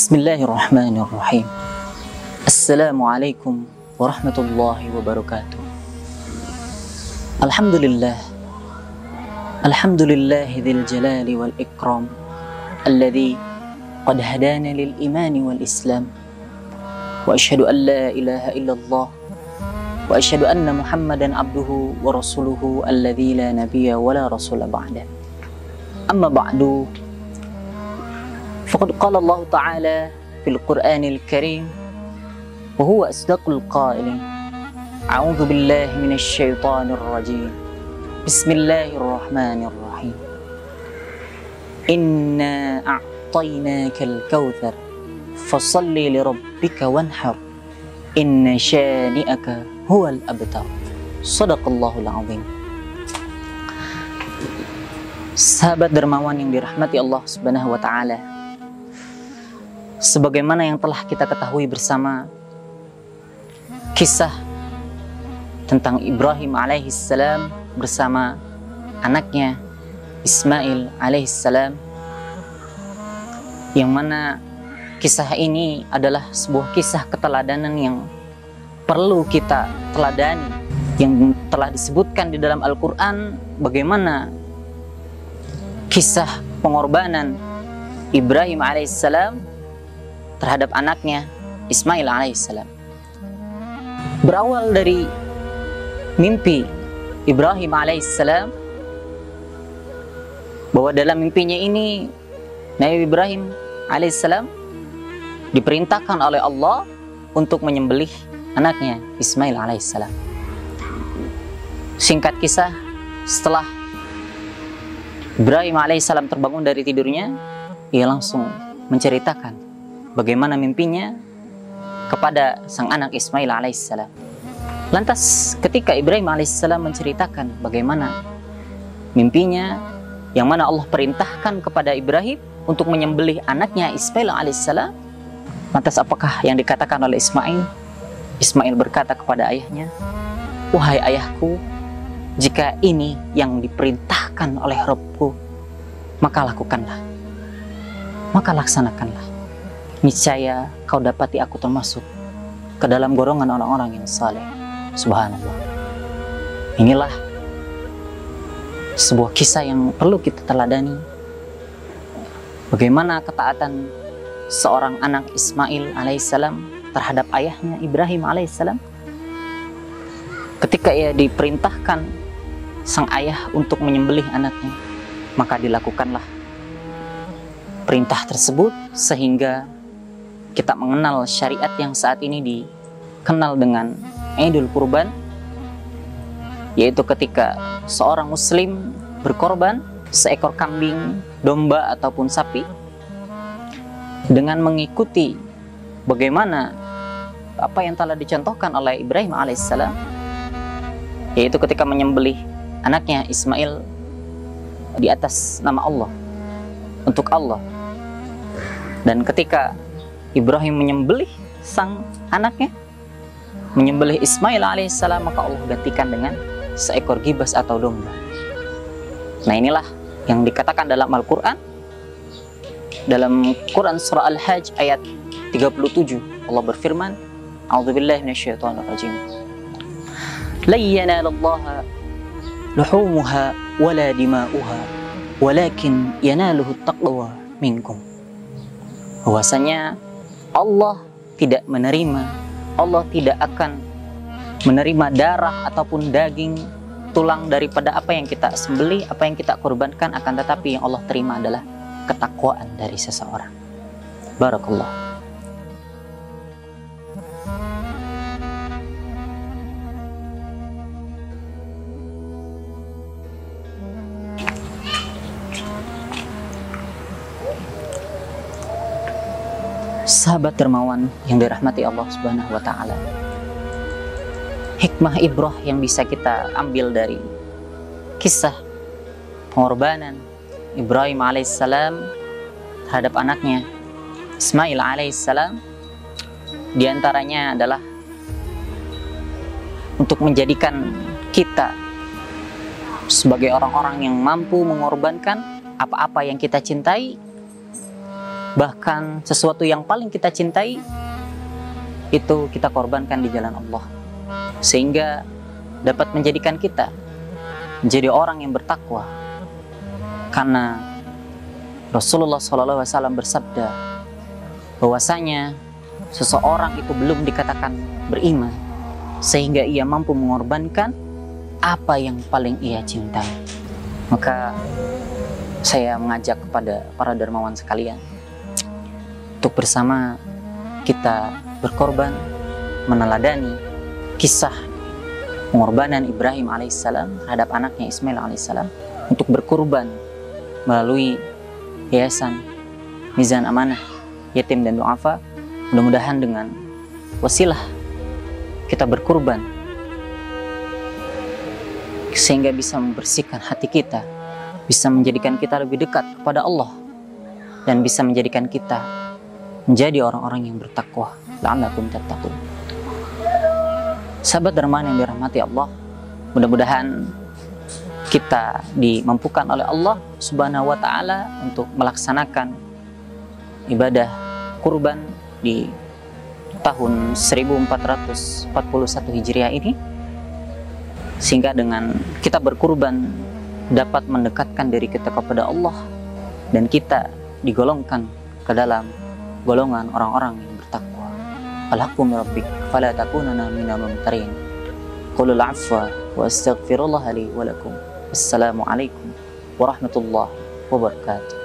Bismillahirrahmanirrahim. Assalamualaikum warahmatullahi wabarakatuh. Alhamdulillah. Alhamdulillahil jalali wal ikram alladzi qad hadana lil imani wal islam. Wa asyhadu an la ilaha illallah wa asyhadu anna Muhammadan abduhu wa rasuluhu alladzi la nabiyya wa la rasula ba'da. Amma ba'du. فقد قال الله تعالى في القرآن الكريم وهو أصدق القائلين أعوذ بالله من الشيطان الرجيم بسم الله الرحمن الرحيم إنا أعطيناك الكوثر فصل لربك وانحر إن شانئك هو الأبتر صدق الله العظيم. Sahabat dermawan yang dirahmati Allah Subhanahu wa taala, sebagaimana yang telah kita ketahui bersama kisah tentang Ibrahim alaihissalam bersama anaknya Ismail alaihissalam, yang mana kisah ini adalah sebuah kisah keteladanan yang perlu kita teladani, yang telah disebutkan di dalam Al-Quran bagaimana kisah pengorbanan Ibrahim alaihissalam terhadap anaknya Ismail alaihissalam. Berawal dari mimpi Ibrahim alaihissalam, bahwa dalam mimpinya ini Nabi Ibrahim alaihissalam diperintahkan oleh Allah untuk menyembelih anaknya Ismail alaihissalam. Singkat kisah, setelah Ibrahim alaihissalam terbangun dari tidurnya, ia langsung menceritakan bagaimana mimpinya kepada sang anak Ismail alaihissalam. Lantas ketika Ibrahim alaihissalam menceritakan bagaimana mimpinya, yang mana Allah perintahkan kepada Ibrahim untuk menyembelih anaknya Ismail alaihissalam, lantas apakah yang dikatakan oleh Ismail? Ismail berkata kepada ayahnya, "Wahai ayahku, jika ini yang diperintahkan oleh Rabbku, maka lakukanlah, maka laksanakanlah. Niscaya kau dapati aku termasuk ke dalam golongan orang-orang yang saleh." Subhanallah. Inilah sebuah kisah yang perlu kita teladani, bagaimana ketaatan seorang anak Ismail alaihissalam terhadap ayahnya Ibrahim alaihissalam. Ketika ia diperintahkan sang ayah untuk menyembelih anaknya, maka dilakukanlah perintah tersebut, sehingga kita mengenal syariat yang saat ini dikenal dengan Idul Kurban, yaitu ketika seorang muslim berkorban seekor kambing, domba ataupun sapi dengan mengikuti bagaimana apa yang telah dicontohkan oleh Ibrahim alaihissalam, yaitu ketika menyembelih anaknya Ismail di atas nama Allah, untuk Allah. Dan ketika Ibrahim menyembelih sang anaknya, menyembelih Ismail alaihissalam, maka Allah gantikan dengan seekor gibas atau domba. Nah, inilah yang dikatakan dalam Al-Quran, dalam Quran surah Al-Hajj ayat 37, Allah berfirman, "A'udzubillahi minasyaitonirrajim. La yanalallaha luhumuha wala dima'uha walakin yanaluhu taqwa minkum." Bahwasanya Allah tidak akan menerima darah ataupun daging, tulang daripada apa yang kita sembelih, apa yang kita korbankan, akan tetapi yang Allah terima adalah ketakwaan dari seseorang. Barakallah. Sahabat dermawan yang dirahmati Allah Subhanahu wa taala, hikmah ibrah yang bisa kita ambil dari kisah pengorbanan Ibrahim alaihissalam terhadap anaknya Ismail alaihissalam, diantaranya adalah untuk menjadikan kita sebagai orang-orang yang mampu mengorbankan apa-apa yang kita cintai bahkan sesuatu yang paling kita cintai itu kita korbankan di jalan Allah, sehingga dapat menjadikan kita menjadi orang yang bertakwa. Karena Rasulullah SAW bersabda bahwasanya seseorang itu belum dikatakan beriman sehingga ia mampu mengorbankan apa yang paling ia cintai. Maka saya mengajak kepada para dermawan sekalian untuk bersama kita berkorban, meneladani kisah pengorbanan Ibrahim alaihissalam terhadap anaknya Ismail alaihissalam, untuk berkorban melalui yayasan Mizan Amanah Yatim dan Du'afa. Mudah-mudahan dengan wasilah kita berkorban sehingga bisa membersihkan hati kita, bisa menjadikan kita lebih dekat kepada Allah, dan bisa menjadikan kita menjadi orang-orang yang bertakwa. La'allakum tattaqun. Sahabat dermawan yang dirahmati Allah, mudah-mudahan kita dimampukan oleh Allah Subhanahu wa Ta'ala untuk melaksanakan ibadah kurban di tahun 1441 Hijriah ini, sehingga dengan kita berkurban dapat mendekatkan diri kita kepada Allah, dan kita digolongkan ke dalam golongan orang-orang yang bertakwa. Al-haqqu min rabbik fala takunanna minal mumtarin. Qulul afwa wa astaghfirullah li wa lakum. Assalamualaikum warahmatullahi wabarakatuh.